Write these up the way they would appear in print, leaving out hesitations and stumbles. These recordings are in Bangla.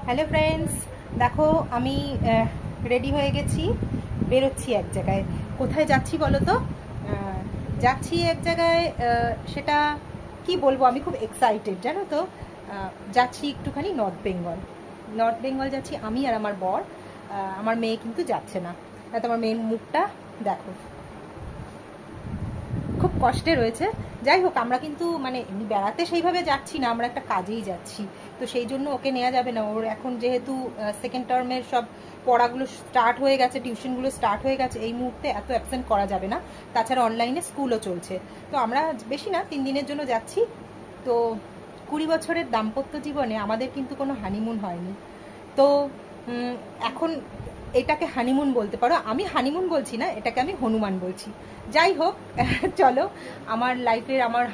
হ্যালো ফ্রেন্ডস, দেখো আমি রেডি হয়ে গেছি, বেরোচ্ছি এক জায়গায়। কোথায় যাচ্ছি বলো তো? যাচ্ছি এক জায়গায়, সেটা কি বলবো, আমি খুব এক্সাইটেড জানো তো। যাচ্ছি একটুখানি নর্থ বেঙ্গল। নর্থ বেঙ্গল যাচ্ছি আমি আর আমার বর। আমার মেয়ে কিন্তু যাচ্ছে না। তোমার মেয়ের মুখটা দেখো, খুব কষ্টে রয়েছে। যাই হোক, আমরা কিন্তু মানে এমনি বেড়াতে সেইভাবে যাচ্ছি না, আমরা একটা কাজেই যাচ্ছি। তো সেই জন্য ওকে নেওয়া যাবে না। ওর এখন যেহেতু সেকেন্ড টার্মের সব পড়াগুলো স্টার্ট হয়ে গেছে, টিউশনগুলো স্টার্ট হয়ে গেছে, এই মুহূর্তে এত অ্যাবসেন্ট করা যাবে না। তাছাড়া অনলাইনে স্কুলও চলছে। তো আমরা বেশি না, 3 দিনের জন্য যাচ্ছি। তো 20 বছরের দাম্পত্য জীবনে আমাদের কিন্তু কোনো হানিমুন হয়নি। তো এখন এটাকে হানিমুন বলতে পারো। আমি হানিমুন বলছি না, এটাকে আমি হনুমান বলছি। যাই হোক, চলো আমার লাইফের আমার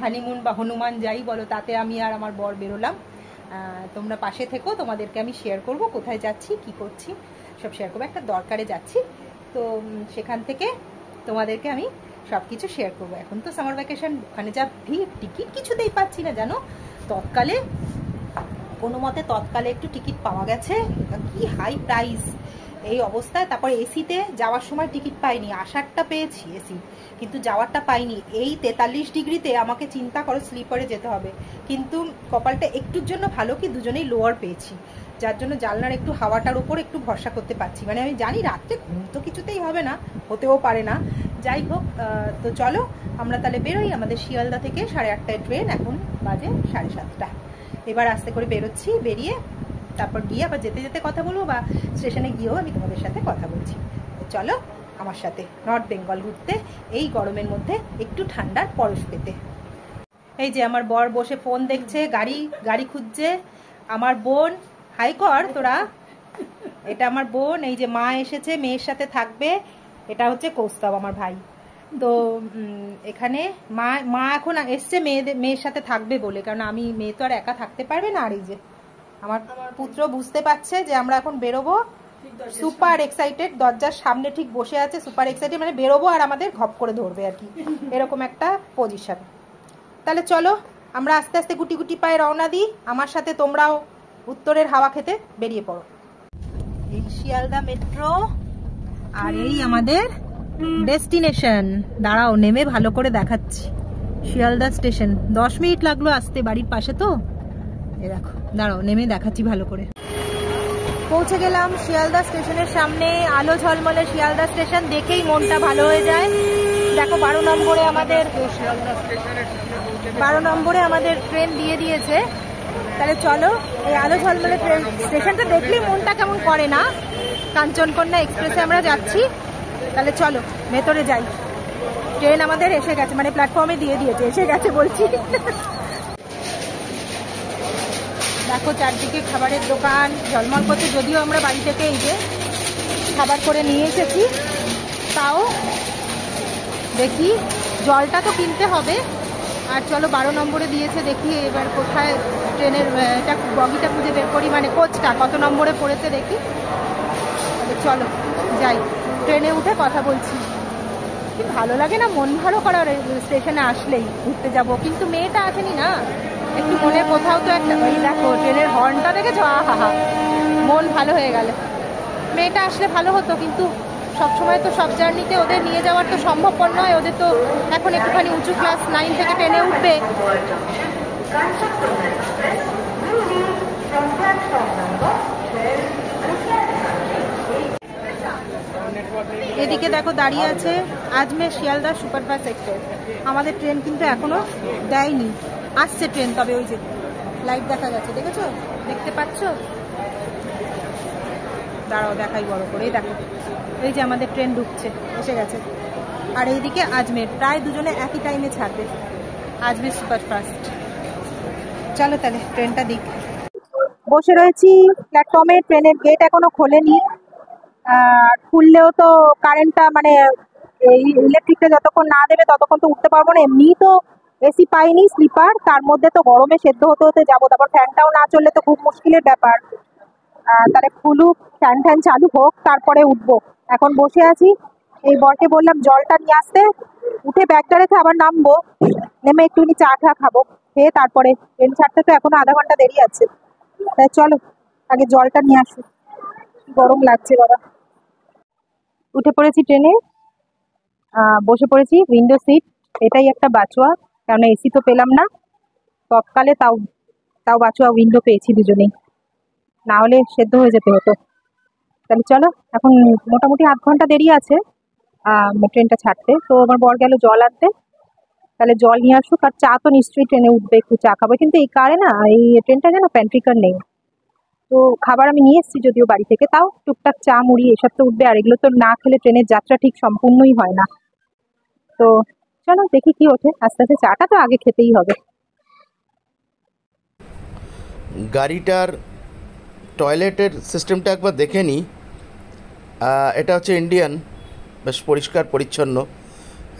হানিমুন বা হনুমান যাই বলো, তাতে আমি আর আমার বর বেরোলাম। তোমরা পাশে থেকো, তোমাদেরকে আমি শেয়ার করব কোথায় যাচ্ছি, কি করছি, সব শেয়ার করবো। একটা দরকারে যাচ্ছি, তো সেখান থেকে তোমাদেরকে আমি সব কিছু শেয়ার করবো। এখন তো সামার ভ্যাকেশন, ওখানে যা ভিড়, টিকিট কিছুতেই পাচ্ছি না জানো। তৎকালে কোনো মতে তৎকালে একটু টিকিট পাওয়া গেছে, কি হাই প্রাইস এই অবস্থায়। তারপর এসিতে যাওয়ার সময় টিকিট পাইনি, আসারটা পেয়েছি এসি, কিন্তু যাওয়ারটা পাইনি। এই 43 ডিগ্রিতে আমাকে চিন্তা করো, স্লিপারে যেতে হবে। কিন্তু কপালটা একটুর জন্য ভালো কি দুজনেই লোয়ার পেয়েছি, যার জন্য জানলার একটু হাওয়াটার উপর একটু ভরসা করতে পারছি। মানে আমি জানি রাত্রে ঘুম তো কিছুতেই হবে না, হতেও পারে না। যাই হোক, তো চলো আমরা তাহলে বেরোই। আমাদের শিয়ালদা থেকে 8:30টায় ট্রেন, এখন বাজে 7:30। এবার আস্তে করে বেরোচ্ছি, বেরিয়ে তারপর গিয়ে আবার যেতে যেতে কথা বলবো, বা স্টেশনে গিয়েও আমি তোমাদের সাথে কথা বলছি। চলো আমার সাথে নর্থ বেঙ্গল ঘুরতে, এই গরমের মধ্যে একটু ঠান্ডার পরশ পেতে। এই যে আমার বর বসে ফোন দেখছে, গাড়ি খুঁজছে। আমার বোন, হাই কর তোরা। এটা আমার বোন। এই যে মা এসেছে, মেয়ের সাথে থাকবে। এটা হচ্ছে কৌস্তব, আমার ভাই। তো এখানে মা এখন এসছে মেয়ের সাথে থাকবে বলে, কারণ আমি মেয়ে তো আর একা থাকতে পারবে না। আর এই যে আমার পুত্র বুঝতে পারছে যে আমরা এখন বেরোবো, সুপার এক্সাইটেড, দরজার সামনে ঠিক বসে আছে, সুপার এক্সাইটেড, মানে বেরোবো আর আমাদের ঘপ করে ধরবে আর কি, এরকম একটা পজিশন। তাহলে চলো আমরা আস্তে আস্তে গুটি গুটি পায়ে রওনা দিই। আমার সাথে তোমরাও উত্তরের হাওয়া খেতে বেরিয়ে পড়ো। এই শিয়ালদা মেট্রো, আর এই আমাদের ডেস্টিনেশন। দাঁড়াও, নেমে ভালো করে দেখাচ্ছি। শিয়ালদা স্টেশন, 10 মিনিট লাগলো আসতে, বাড়ির পাশে তো। এ দেখো, দাঁড়াও নেমে দেখাচ্ছি ভালো করে। পৌঁছে গেলাম শিয়ালদা স্টেশনের সামনে। আলো ঝলমলে শিয়ালদা স্টেশন, দেখেই মনটা ভালো হয়ে যায়। দেখো 12 নম্বরে আমাদের ট্রেন দিয়ে দিয়েছে। তাহলে চলো, এই আলো ঝলমলে ট্রেন স্টেশনটা দেখলেই মনটা কেমন করে না। কাঞ্চনকন্যা এক্সপ্রেসে আমরা যাচ্ছি। তাহলে চলো ভেতরে যাই। ট্রেন আমাদের এসে গেছে, মানে প্ল্যাটফর্মে দিয়ে দিয়েছে, এসে গেছে বলছি। দেখো চারদিকে খাবারের দোকান ঝলমল করছে। যদিও আমরা বাড়ি থেকে এই যে খাবার করে নিয়ে এসেছি, তাও দেখি জলটা তো কিনতে হবে। আর চলো 12 নম্বরে দিয়েছে, দেখি এবার কোথায় ট্রেনের এটা বগিটা খুঁজে বের করি, মানে কোচটা কত নম্বরে পড়েছে দেখি। চলো যাই, ট্রেনে উঠে কথা বলছি। কি ভালো লাগে না, মন ভালো করার স্টেশনে আসলেই ঘুরতে যাব। কিন্তু মেয়েটা আসেনি না, একটু মনের কোথাও তো একটা, ওই দেখো ট্রেনের হর্নটা দেখেছো, আহা, মন ভালো হয়ে গেল। মেয়েটা আসলে ভালো হতো, কিন্তু সবসময় তো সব জার্নিতে ওদের নিয়ে যাওয়ার তো সম্ভবপর নয়। ওদের তো এখন একটুখানি উঁচু ক্লাস 9 থেকে 10-এ উঠবে। এদিকে দেখো দাঁড়িয়ে আছে আজমের শিয়ালদা সুপারফাস্ট এক্সপ্রেস। আমাদের ট্রেন কিন্তু এখনো দেয়নি, আসছে ট্রেন। তবে ওই যে লাইট দেখা যাচ্ছে, দেখেছো, দেখতে পাচ্ছ? দাঁড়াও দেখাই বড় করে, দেখো এই যে আমাদের ট্রেন ঢুকছে, এসে গেছে। আর এইদিকে আজমের, প্রায় দুজনে একই টাইমে ছাড়বে, আজমের সুপারফাস্ট। চলো তাহলে ট্রেনটা দিক। বসে রয়েছি প্ল্যাটফর্মে, ট্রেনের গেট এখনো খোলেনি। খুললেও তো কারেন্টটা, মানে ইলেকট্রিকটা যতক্ষণ না দেবে ততক্ষণ তো উঠতে পারবো না। এমনি তো এসি পাইনি, স্লিপার, তার মধ্যে তো গরমে সেদ্ধ হতে হতে যাবো। তারপর ফ্যানটাও না চললে তো খুব মুশকিলের ব্যাপার। তাহলে খুলুক, ফ্যান চালু হোক, তারপরে উঠবো। এখন বসে আছি, এই বরকে বললাম জলটা নিয়ে আসতে। উঠে ব্যাগটা রেখে আবার নামবো, নেমে একটুখানি চা খাবো, খেয়ে তারপরে ট্রেন ছাড়তে তো এখনো আধা ঘন্টা দেরি আছে। তাই চলো আগে জলটা নিয়ে আসি, গরম লাগছে বাবা। উঠে পড়েছি ট্রেনে, বসে পড়েছি উইন্ডো সিট। এটাই একটা বাঁচোয়া, কারণ এসি তো পেলাম না তৎকালে, তাও তাও বাঁচোয়া উইন্ডো পেয়েছি দুজনেই, না হলে সেদ্ধ হয়ে যেতে হতো। তাহলে চলো, এখন মোটামুটি আধ ঘন্টা দেরি আছে ট্রেনটা ছাড়তে। তো আমার বর গেল জল আনতে, তাহলে জল নিয়ে আসুক। আর চা তো নিশ্চয়ই ট্রেনে উঠবে, একটু চা খাবো। কিন্তু এই কারে না, এই ট্রেনটা যেন প্যান্ট্রি কার নেই। তো খাবার আমি নিয়ে এসেছি যদিও বাড়ি থেকে, তাও টুকটাক চা মুড়ি এসব তো উঠবে, আর এগুলো তো না খেলে ট্রেনের যাত্রা ঠিক সম্পূর্ণই হয় না। তো চলো দেখি কি ওঠে, আস্তে আস্তে চাটা তো আগে খেতেই হবে। গাড়িটার টয়লেটের সিস্টেমটা একবার দেখে নিই। এটা হচ্ছে ইন্ডিয়ান, বেশ পরিষ্কার পরিচ্ছন্ন।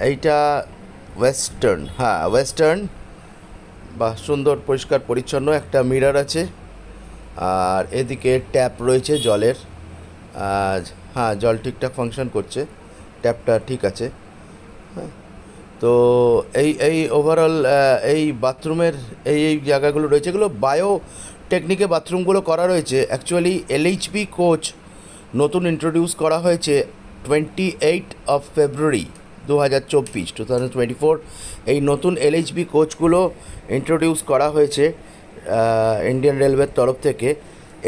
এইটা ওয়েস্টার্ন, হ্যাঁ ওয়েস্টার্ন, বা সুন্দর পরিষ্কার পরিচ্ছন্ন। একটা মিরর আছে, আর এদিকে ট্যাপ রয়েছে জলের। হ্যাঁ, জল ঠিকঠাক ফাংশন করছে, ট্যাপটা ঠিক আছে। হ্যাঁ, তো এই ওভারঅল এই বাথরুমের এই জায়গাগুলো রয়েছে, এগুলো বায়ো টেকনিকে বাথরুমগুলো করা রয়েছে। অ্যাকচুয়ালি এলএইচবি কোচ নতুন ইন্ট্রোডিউস করা হয়েছে 28 ফেব্রুয়ারি 2024 এই নতুন এলএইচবি কোচগুলো ইন্ট্রোডিউস করা হয়েছে ইন্ডিয়ান রেলওয়ের তরফ থেকে।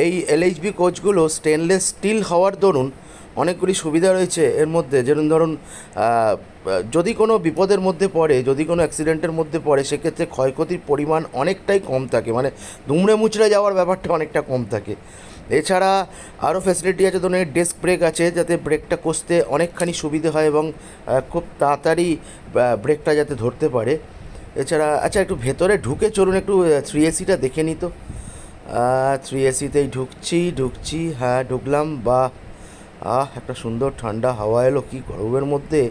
এই এলএইচবি কোচগুলো স্টেনলেস স্টিল হওয়ার দরুন অনেকগুলি সুবিধা রয়েছে এর মধ্যে। যেমন ধরুন, যদি কোনো বিপদের মধ্যে পড়ে, যদি কোনো অ্যাক্সিডেন্টের মধ্যে পড়ে, সেক্ষেত্রে ক্ষয়ক্ষতির পরিমাণ অনেকটাই কম থাকে, মানে দুমড়ে মুচড়ে যাওয়ার ব্যাপারটা অনেকটা কম থাকে। এছাড়া আরও ফ্যাসিলিটি আছে, ধরুন ডেস্ক ব্রেক আছে, যাতে ব্রেকটা কষতে অনেকখানি সুবিধে হয় এবং খুব তাড়াতাড়ি ব্রেকটা যাতে ধরতে পারে। এছাড়া আচ্ছা, একটু ভেতরে ঢুকে চলুন, একটু 3AC-টা দেখে নিই তো। 3AC-তেই ঢুকছি, হ্যাঁ ঢুকলাম। বা একটা সুন্দর ঠান্ডা হাওয়া এলো, কি গরমের মধ্যে,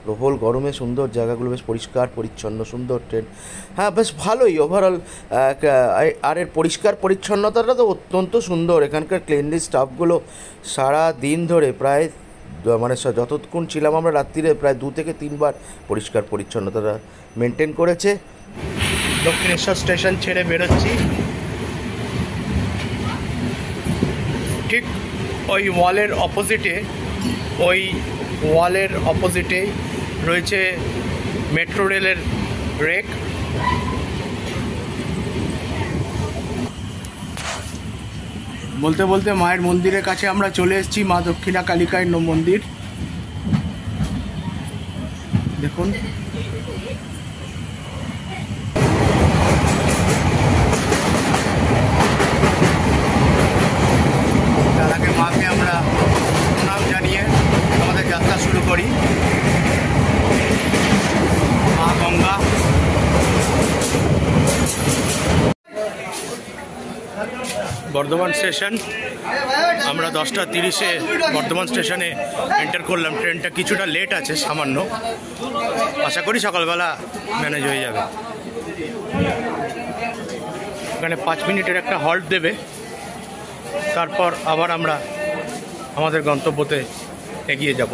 প্রবল গরমে সুন্দর জায়গাগুলো, বেশ পরিষ্কার পরিচ্ছন্ন, সুন্দর ট্রেন। হ্যাঁ, বেশ ভালোই ওভারঅল। আর এর পরিষ্কার পরিচ্ছন্নতাটা তো অত্যন্ত সুন্দর। এখানকার ক্লিনলি স্টাফগুলো সারা দিন ধরে প্রায়, মানে যতক্ষণ ছিলাম আমরা রাত্রিরে, প্রায় 2 থেকে 3 বার পরিষ্কার পরিচ্ছন্নতাটা মেনটেন করেছে। দক্ষিণেশ্বর স্টেশন ছেড়ে বেরোচ্ছি। ঠিক ওই ওয়ালের অপোজিটে রয়েছে মেট্রো রেলের রেক। বলতে বলতে মায়ের মন্দিরের কাছে আমরা চলে এসেছি, মা দক্ষিণা কালিকায় মন্দির। দেখুন, তার আগে মাকে আমরা প্রণাম জানিয়ে আমাদের যাত্রা শুরু করি। মা গঙ্গা। বর্ধমান স্টেশন, আমরা 10:30-এ বর্ধমান স্টেশনে এন্টার করলাম। ট্রেনটা কিছুটা লেট আছে সামান্য, আশা করি সকালবেলা ম্যানেজ হয়ে যাবে। এখানে 5 মিনিটের একটা হল্ট দেবে, তারপর আবার আমরা আমাদের গন্তব্যতে এগিয়ে যাব।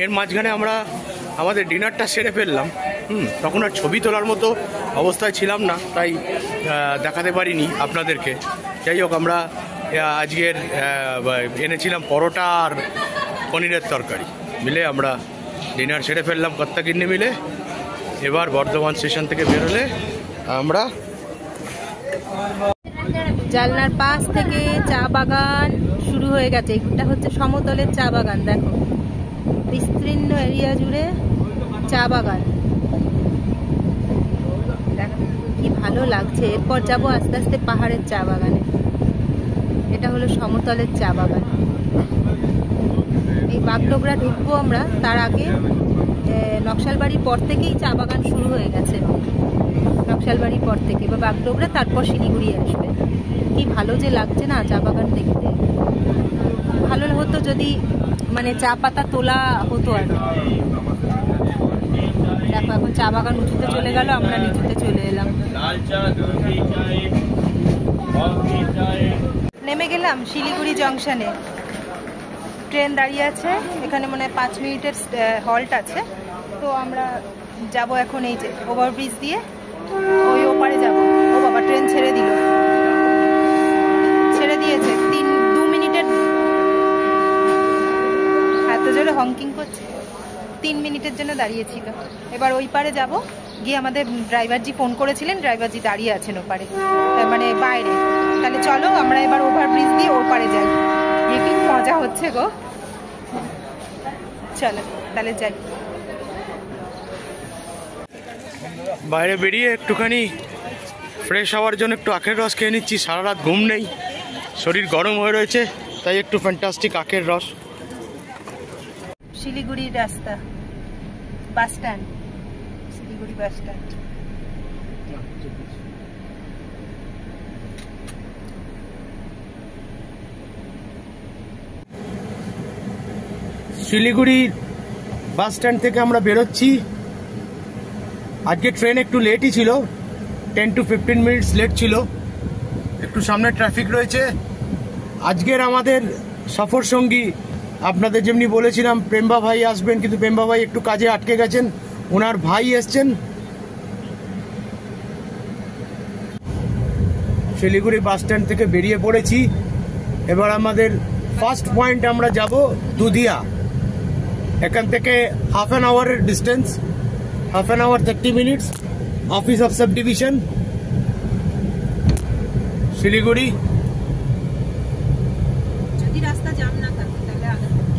এর মাঝখানে আমরা আমাদের ডিনারটা সেরে ফেললাম। তখন আর ছবি তোলার মতো অবস্থায় ছিলাম না, তাই দেখাতে পারিনি আপনাদেরকে। যাই হোক, আমরা আজকের এনেছিলাম পরোটা আর পনিরের তরকারি মিলে আমরা ডিনার সেরে ফেললাম কর্তাগিন্নি মিলে। এবার বর্ধমান স্টেশন থেকে বেরোলে আমরা জালনার পাশ থেকে চা বাগান শুরু হয়ে গেছে। এটা হচ্ছে সমতলের চা বাগান, দেখো বিস্তীর্ণ এরিয়া জুড়ে চা বাগান, দেখো কি ভালো লাগছে। এরপর যাব আস্তে আস্তে পাহাড়ের চা বাগানে। এটা হলো সমতলের চা বাগান। এই বাগডোগরা ঢুকবো আমরা, তার আগে নকশালবাড়ির পর থেকেই চা বাগান শুরু হয়ে গেছে। নকশালবাড়ির পর থেকে বা বাগডোগরা, তারপর শিলিগুড়ি আসবে। কি ভালো যে লাগছে না চা বাগান দেখতে। ভালো হতো যদি মানে চা পাতা তোলা হতো আর। দেখো এখন চা বাগান উঁচুতে চলে গেল, আমরা নিচুতে চলে এলাম। নেমে গেলাম শিলিগুড়ি জংশনে। ট্রেন দাঁড়িয়ে আছে এখানে, মনে হয় 5 মিনিটের হল্ট আছে। তো আমরা যাব এখন এই যে ওভারব্রিজ দিয়ে ওই ওপারে যাব। ও বাবা, ট্রেন ছেড়ে দিল। 3 মিনিটের জন্য দাঁড়িয়েছিল। এবার ওই পারে যাব, গিয়ে আমাদের ড্রাইভারজি ফোন করেছিলেন, ড্রাইভারজি দাঁড়িয়ে আছেন ওপারে, মানে বাইরে। তাহলে চলো আমরা এবার ওভারব্রিজ দিয়ে ওর পারে যাই। কি মজা হচ্ছে গো, চলো তাহলে যাই। বাইরে বেরিয়ে একটুখানি ফ্রেশ হওয়ার জন্য একটু আখের রস খেয়ে নিচ্ছি। সারা রাত ঘুম নেই, শরীর গরম হয়ে রয়েছে, তাই একটু ফ্যান্টাস্টিক আখের রস। শিলিগুড়ির রাস্তা, bus stand, Siliguri bus stand. Siliguri bus stand থেকে আমরা বেরোচ্ছি। আজকে ট্রেন একটু লেটই ছিল, 10 to 15 মিনিটস লেট ছিল, একটু সামনে ট্রাফিক রয়েছে। আজকের আমাদের সফর সঙ্গী আপনাদের যেমনি বলেছিলাম প্রেমবা ভাই আসবেন, কিন্তু প্রেমবা ভাই একটু কাজে আটকে গেছেন, ওনার ভাই এসছেন। শিলিগুড়ি বাস স্ট্যান্ড থেকে বেরিয়ে পড়েছি। এবার আমাদের ফার্স্ট পয়েন্ট আমরা যাব দুধিয়া। এখান থেকে হাফ অ্যান আওয়ারের distance, half an hour 30 minutes, office of sub division Siliguri.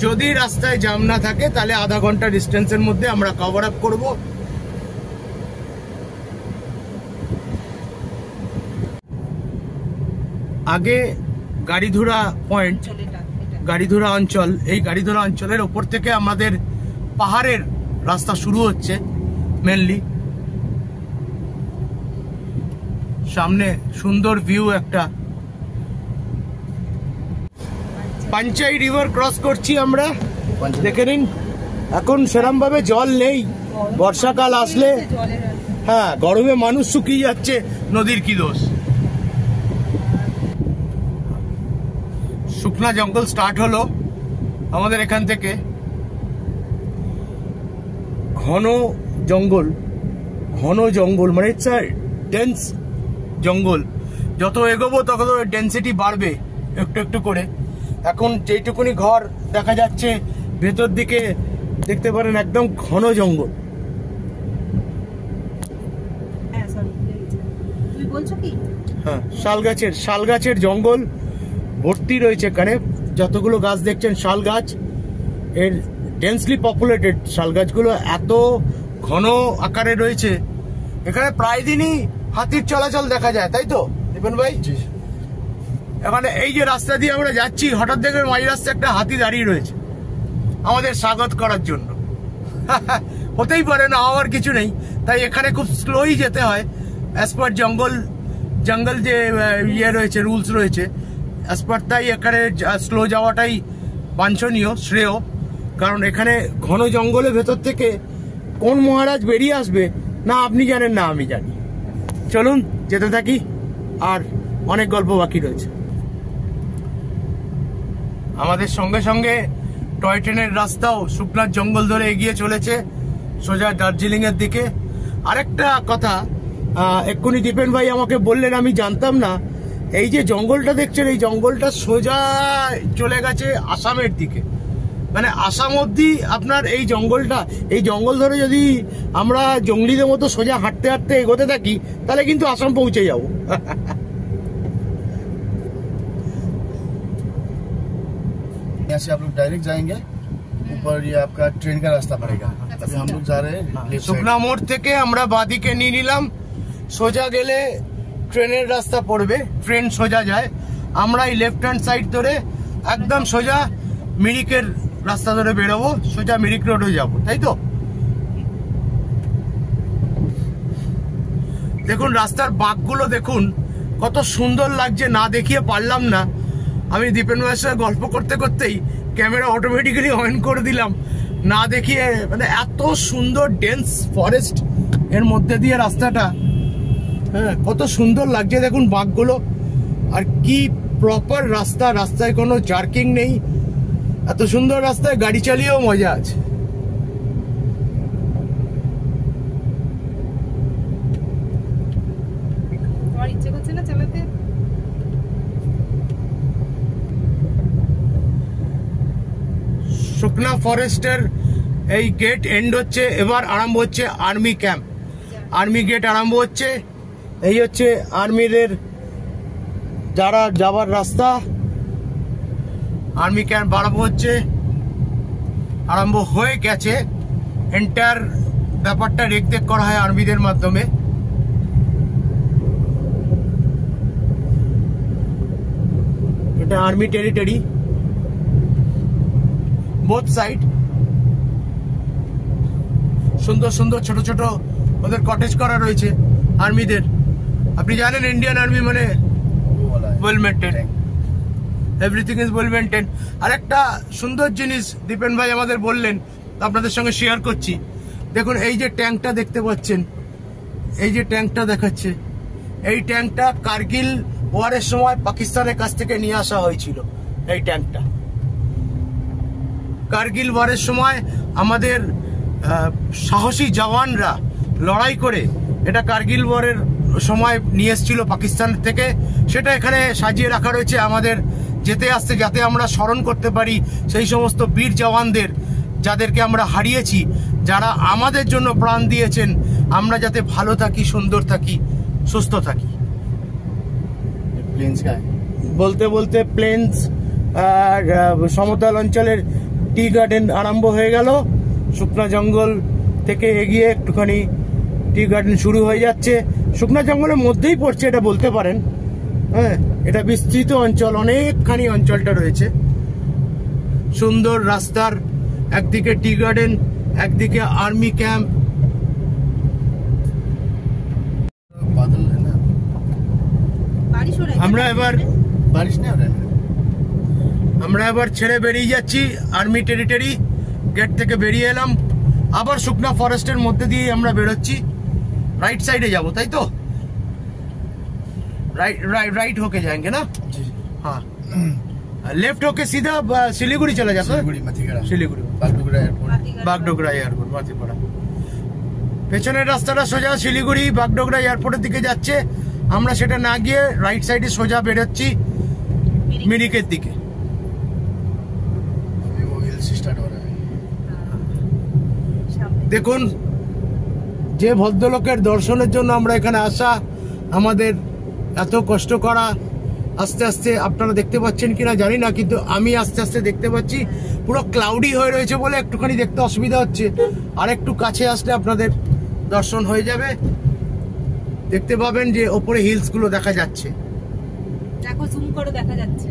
যদি রাস্তায় জ্যাম না থাকে তাহলে আধা ঘন্টা ডিস্টেন্সের মধ্যে আমরা কভার আপ করব। আগে গাড়িধুরা পয়েন্ট, গাড়িধুরা অঞ্চল, এই গাড়িধুরা অঞ্চলের ওপর থেকে আমাদের পাহাড়ের রাস্তা শুরু হচ্ছে মেনলি। সামনে সুন্দর ভিউ একটা, পাঞ্চাই রিভার ক্রস করছি আমরা, দেখে নিন। এখন সেরকম ভাবে জল নেই, বর্ষাকাল আসলে হ্যাঁ গরমে মানুষ শুকিয়ে যাচ্ছে, নদীর কি দোষ। শুকনা জঙ্গল স্টার্ট হলো আমাদের এখান থেকে, ঘন জঙ্গল, ঘন জঙ্গল, মানে ইটস আ ডেন্স জঙ্গল। যত এগোবো তত ডেন্সিটি বাড়বে একটু একটু করে। এখন যেটুকুনি ঘর দেখা যাচ্ছে ভেতর দিকে দেখতে পারেন একদম ঘন জঙ্গল। হ্যাঁ, শাল গাছের জঙ্গল ভর্তি রয়েছে এখানে। যতগুলো গাছ দেখছেন শাল গাছ, এর ডেন্সলি পপুলেটেড শাল গাছগুলো এত ঘন আকারে রয়েছে। এখানে প্রায় দিনই হাতির চলাচল দেখা যায়, তাই তো দীপন ভাই? এখানে এই যে রাস্তা দিয়ে আমরা যাচ্ছি, হঠাৎ দেখে মাঝ রাস্তায় একটা হাতি দাঁড়িয়ে রয়েছে আমাদের স্বাগত করার জন্য। হতেই পারে না, হওয়ার কিছু নেই, তাই এখানে খুব স্লোই যেতে হয় অ্যাজ পার জঙ্গল যে ইয়ে রয়েছে, রুলস রয়েছে অ্যাজ পার, তাই এখানে স্লো যাওয়াটাই বাঞ্ছনীয়, শ্রেয়। কারণ এখানে ঘন জঙ্গলের ভেতর থেকে কোন মহারাজ বেরিয়ে আসবে না আপনি জানেন না আমি জানি। চলুন যেতে থাকি, আর অনেক গল্প বাকি রয়েছে। আমাদের সঙ্গে সঙ্গে টয় ট্রেনের রাস্তাও শুকনার জঙ্গল ধরে এগিয়ে চলেছে সোজা দার্জিলিং এর দিকে। আরেকটা কথা এক্ষুনি দীপেন ভাই আমাকে বললেন, আমি জানতাম না, এই যে জঙ্গলটা দেখছেন এই জঙ্গলটা সোজা চলে গেছে আসামের দিকে, মানে আসাম অব্দি আপনার এই জঙ্গলটা। এই জঙ্গল ধরে যদি আমরা জঙ্গলিদের মতো সোজা হাঁটতে হাঁটতে এগোতে থাকি তাহলে কিন্তু আসাম পৌঁছে যাবো। यहाँ से आप लोग डायरेक्ट जाएंगे ऊपर, ये आपका ट्रेन का रास्ता पड़ेगा। अभी हम लोग जा रहे हैं শুকনা মোড় থেকে আমরা বাঁদিকে নিয়ে নিলাম, সোজা গেলে ট্রেনের রাস্তা পড়বে, ট্রেন সোজা যায়। আমরা এই লেফট হ্যান্ড সাইড ধরে একদম সোজা মিরিকের রাস্তা ধরে বেরোবো, সোজা মিরিক রোডে যাবো, তাই তো? দেখুন রাস্তার বাঁকগুলো দেখুন কত সুন্দর লাগছে, না দেখিয়ে পারলাম না। আমি দীপেন ভাইয়ের সঙ্গে গল্প করতে করতেই ক্যামেরা অটোমেটিক্যালি অন করে দিলাম, না দেখিয়ে। মানে এত সুন্দর ডেন্স ফরেস্ট এর মধ্যে দিয়ে রাস্তাটা, হ্যাঁ কত সুন্দর লাগছে দেখুন বাঁকগুলো। আর কি প্রপার রাস্তা, রাস্তায় কোনো জার্কিং নেই, এত সুন্দর রাস্তায় গাড়ি চালিয়েও মজা আছে। ইচ্ছে করছে না চালাতে? শুকনা ফরেস্টের এই গেট এন্ড হচ্ছে, এবার আরম্ভ হচ্ছে আর্মি ক্যাম্প। আর্মি গেট আরম্ভ হচ্ছে, এই হচ্ছে আর্মিদের যারা যাবার রাস্তা। আর্মি ক্যাম্প আরম্ভ হচ্ছে, আরম্ভ হয়ে গেছে। এন্টায়ার ব্যাপারটা রেখদেখ করা হয় আর্মিদের মাধ্যমে। এটা আর্মি টেরিটরি, বোথ সাইড। সুন্দর সুন্দর ছোট ছোট ওদের কটেজ করা রয়েছে আর্মিদের। আপনি জানেন ইন্ডিয়ান আর্মি মানে वो वाला है well maintain, everything is well maintain. আর একটা সুন্দর জিনিস দীপেন ভাই আমাদের বললেন, আপনাদের সঙ্গে শেয়ার করছি। দেখুন এই যে ট্যাঙ্কটা দেখতে পাচ্ছেন, এই যে ট্যাঙ্কটা দেখাচ্ছে, এই ট্যাঙ্কটা কার্গিল ওয়ারের সময় পাকিস্তানের কাছ থেকে নিয়ে আসা হয়েছিল। এই ট্যাঙ্কটা কার্গিল ওয়ারের সময় আমাদের সাহসী জওয়ানরা লড়াই করে এটা কার্গিল ওয়ারের সময় নিয়ে এসেছিল পাকিস্তান থেকে। সেটা এখানে সাজিয়ে রাখা রয়েছে আমাদের যেতে আসতে, যাতে আমরা স্মরণ করতে পারি সেই সমস্ত বীর জওয়ানদের যাদেরকে আমরা হারিয়েছি, যারা আমাদের জন্য প্রাণ দিয়েছেন, আমরা যাতে ভালো থাকি, সুন্দর থাকি, সুস্থ থাকি। प्लेन्स का है। বলতে বলতে প্লেন্স আর সমতল অঞ্চলের টি গার্ডেন আরম্ভ হয়ে গেল। শুকনা জঙ্গল থেকে এগিয়ে একটুখানি টি গার্ডেন শুরু হয়ে যাচ্ছে। শুকনা জঙ্গলের মধ্যেই পড়ছে এটা বলতে পারেন। হ্যাঁ, এটা বিস্তৃত অঞ্চল, অনেকখানি অঞ্চলটা রয়েছে। সুন্দর রাস্তার একদিকে টি গার্ডেন, একদিকে আর্মি ক্যাম্প। बादल है ना, বারিশ হয়ে আমরা এবার बारिश नहीं हो रहा है। আমরা এবার ছেড়ে বেরিয়ে যাচ্ছি আর্মি টেরিটরি। গেট থেকে বেরিয়ে এলাম, আবার শুকনা ফরেস্টের মধ্যে দিয়ে আমরা বেরোচ্ছি। राइट साइडे जाबो, ताई तो राइट होके जाएंगे ना। जी हाँ, लेफ्ट होके सीधा सिलीगुड़ी चला जाता है। सिलीगुड़ी मथीगढ़ा सिलीगुड़ी बागडोगरा एयरपोर्ट। বাগডোগরা এয়ারপোর্ট, মাথিপাড়া। পেছনের রাস্তাটা সোজা শিলিগুড়ি বাগডোগরা এয়ারপোর্টের দিকে যাচ্ছে। আমরা সেটা না গিয়ে রাইট সাইডে সোজা বেরোচ্ছি মিরিকের দিকে। ये वो हिल से स्टार्ट हो रहा है। দেখুন, যে ভদ্রলোকের দর্শনের জন্য আমরা এখানে আসা, আমাদের এত কষ্ট করা, আস্তে আস্তে আপনারা দেখতে পাচ্ছেন কিনা জানি না, কিন্তু আমি আস্তে আস্তে দেখতে পাচ্ছি। পুরো ক্লাউডি হয়ে রয়েছে বলে একটুখানি দেখতে অসুবিধা হচ্ছে। আর একটু কাছে আসলে আপনাদের দর্শন হয়ে যাবে, দেখতে পাবেন যে ওপরে হিলস গুলো দেখা যাচ্ছে। দেখো জুম করে দেখা যাচ্ছে।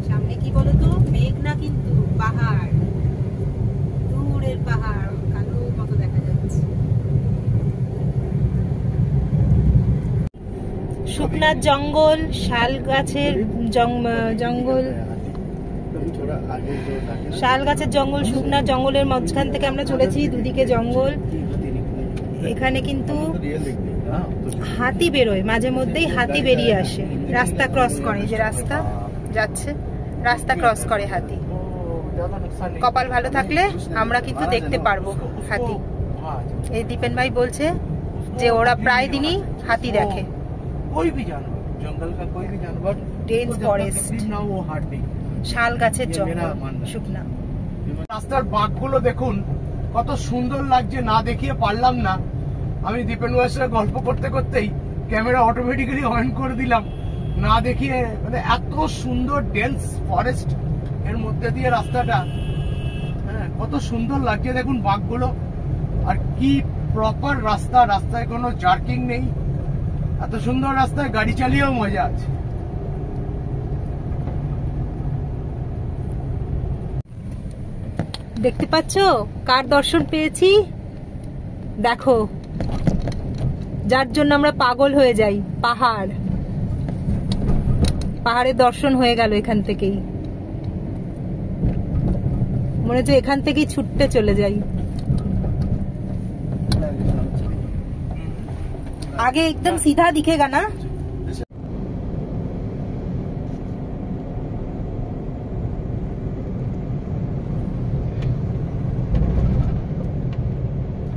সামনে কি বলতো, মেঘ না কিন্তু পাহাড়, দূরের পাহাড় কালো মতো দেখা যাচ্ছে। শুকনার জঙ্গল, শাল গাছের জঙ্গল, थोड़ा आगे जो जाके শাল গাছের জঙ্গল, শুকনার জঙ্গলের মাঝখান থেকে আমরা চলেছি। দুদিকে জঙ্গল। এখানে কিন্তু रियल दिखते हैं। हाँ, तो হাতি বেরোয়, মাঝে মধ্যেই হাতি বেরিয়ে আসে, রাস্তা ক্রস করে। যে রাস্তা যাচ্ছে, রাস্তা ক্রস করে হাতি। কপাল ভালো থাকলে আমরা কিন্তু দেখতে পারবো হাতি। এই দীপেন ভাই বলছে যে ওরা প্রায় দিনই হাতি দেখে। कोई भी जानवर, जंगल का कोई भी जानवर डेंस फॉरेस्ट, ना वो हार्ट नहीं। শাল গাছের ये জঙ্গল, मेरा मानना है। শুকনা। রাস্তার বাঁকগুলো দেখুন কত সুন্দর লাগছে, না দেখিয়ে পারলাম না। আমি দীপেন ভাইয়ের সাথে গল্প করতে করতেই ক্যামেরা অটোমেটিক্যালি অন করে দিলাম, না দেখিয়ে। মানে এত সুন্দর ডেন্স ফরেস্ট এর মধ্যে দিয়ে রাস্তাটা, হ্যাঁ, কত সুন্দর লাগছে দেখুন বাঁকগুলো। আর কি প্রপার রাস্তা, রাস্তায় কোনো জার্কিং নেই। এত সুন্দর রাস্তায় গাড়ি চালিয়েও মজা আছে। দেখতে পাচ্ছো কার দর্শন পেয়েছি? দেখো, যার জন্য আমরা পাগল হয়ে যাই। পাহাড়, পাহাড়ের দর্শন হয়ে গেল এখান থেকেই। মনে হচ্ছে এখান থেকেই ছুটতে চলে যাই। आगे एकदम सीधा दिखेगा ना।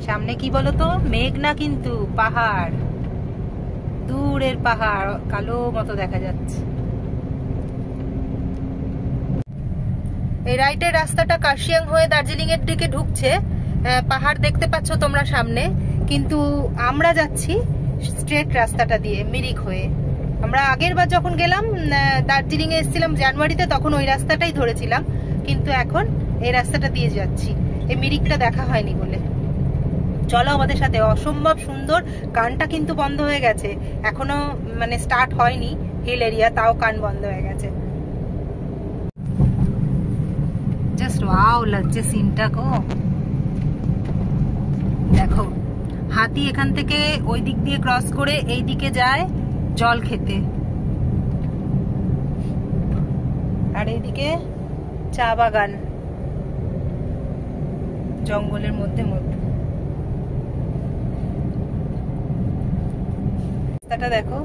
সামনে কি বলতো, মেঘ না কিন্তু পাহাড়, দূরের পাহাড় কালো মতো দেখা যাচ্ছে। এই রাইটের রাস্তাটা কার্শিয়াং হয়ে দার্জিলিং এর দিকে ঢুকছে। পাহাড় দেখতে পাচ্ছ তোমরা সামনে, কিন্তু আমরা যাচ্ছি স্ট্রেট রাস্তাটা দিয়ে মিরিক হয়ে। আমরা আগের বার যখন গেলাম দার্জিলিং এ এসেছিলাম জানুয়ারিতে, তখন ওই রাস্তাটাই ধরেছিলাম, কিন্তু এখন এই রাস্তাটা দিয়ে যাচ্ছি, এই মিরিকটা দেখা হয়নি বলে। চলো আমাদের সাথে, অসম্ভব সুন্দর। কানটা কিন্তু বন্ধ হয়ে গেছে, এখনো মানে স্টার্ট হয়নি হিল এরিয়া, তাও কান বন্ধ হয়ে গেছে। জাস্ট ওয়াও লাগছে সিনটা গো। দেখো হাতি এখান থেকে ওই দিক দিয়ে ক্রস করে এই দিকে যায় জল খেতে, আর এইদিকে চা বাগান জঙ্গলের মধ্যে মধ্যে। রাস্তাটা দেখো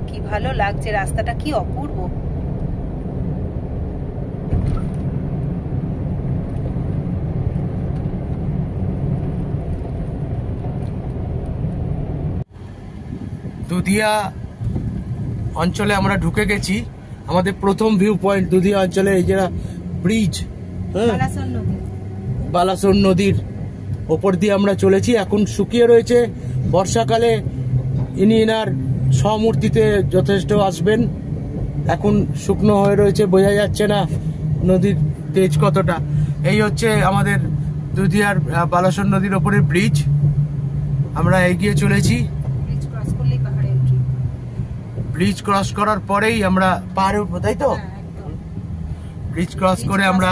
কি ভালো লাগছে, রাস্তাটা কি অপূর্ব। দুধিয়া অঞ্চলে আমরা ঢুকে গেছি। আমাদের প্রথম ভিউ পয়েন্ট দুধিয়া অঞ্চলে এই যে ব্রিজ, বালাসন নদীর ওপর দিয়ে আমরা চলেছি। এখন শুকিয়ে রয়েছে, বর্ষাকালে ইনার সমূর্তিতে যথেষ্ট আসবেন। এখন শুকনো হয়ে রয়েছে, বোঝা যাচ্ছে না নদীর তেজ কতটা। এই হচ্ছে আমাদের দুধিয়ার বালাসন নদীর ওপরের ব্রিজ। আমরা এগিয়ে চলেছি। ব্রিজ ক্রস করার পরেই আমরা পাহাড়ে উঠবো, তাই তো? ব্রিজ ক্রস করে আমরা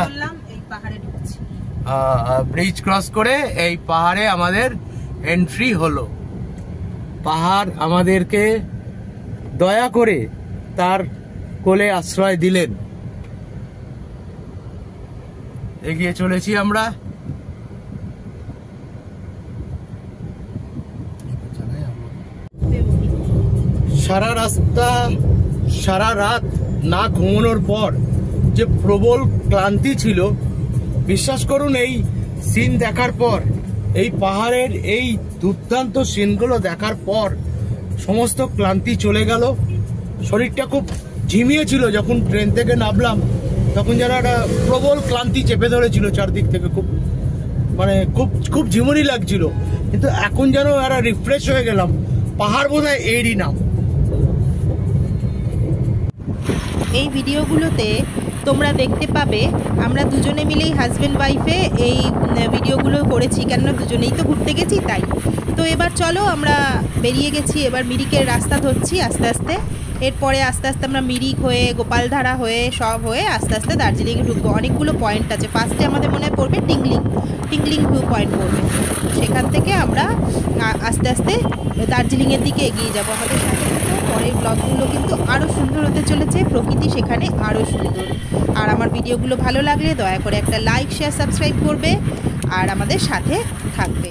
ব্রিজ ক্রস করে এই পাহাড়ে আমাদের এন্ট্রি হলো। পাহাড় আমাদেরকে দয়া করে তার কোলে আশ্রয় দিলেন। এগিয়ে চলেছি আমরা। সারা রাস্তা সারা রাত না ঘুমানোর পর যে প্রবল ক্লান্তি ছিল, বিশ্বাস করুন এই সিন দেখার পর, এই পাহাড়ের এই দুর্দান্ত সিনগুলো দেখার পর সমস্ত ক্লান্তি চলে গেল। শরীরটা খুব ঝিমিয়ে ছিল। যখন ট্রেন থেকে নামলাম তখন যেন একটা প্রবল ক্লান্তি চেপে ধরেছিল চারদিক থেকে, খুব মানে খুব ঝিমুনি লাগছিল। কিন্তু এখন যেন একটা রিফ্রেশ হয়ে গেলাম। পাহাড় বোধহয় এরই নাম। এই ভিডিওগুলোতে তোমরা দেখতে পাবে আমরা দুজনে মিলেই হাজব্যান্ড ওয়াইফে এই ভিডিওগুলো করেছি, কেননা দুজনেই তো ঘুরতে গেছি তাই। তো এবার চলো আমরা বেরিয়ে গেছি, এবার মিরিকের রাস্তা ধরছি আস্তে আস্তে। এরপরে আস্তে আস্তে আমরা মিরিক হয়ে গোপালধারা হয়ে সব হয়ে আস্তে আস্তে দার্জিলিংয়ে ঢুকবো। অনেকগুলো পয়েন্ট আছে। ফার্স্টে আমাদের মনে পড়বে টিংলিং ভিউ পয়েন্ট পড়বে, সেখান থেকে আমরা আস্তে আস্তে দার্জিলিংয়ের দিকে এগিয়ে যাব। আমাদের সাথে পরের ব্লগগুলো কিন্তু আরও সুন্দর হতে চলেছে, প্রকৃতি সেখানে আরও সুন্দর। আর আমার ভিডিওগুলো ভালো লাগলে দয়া করে একটা লাইক, শেয়ার, সাবস্ক্রাইব করবে আর আমাদের সাথে থাকবে।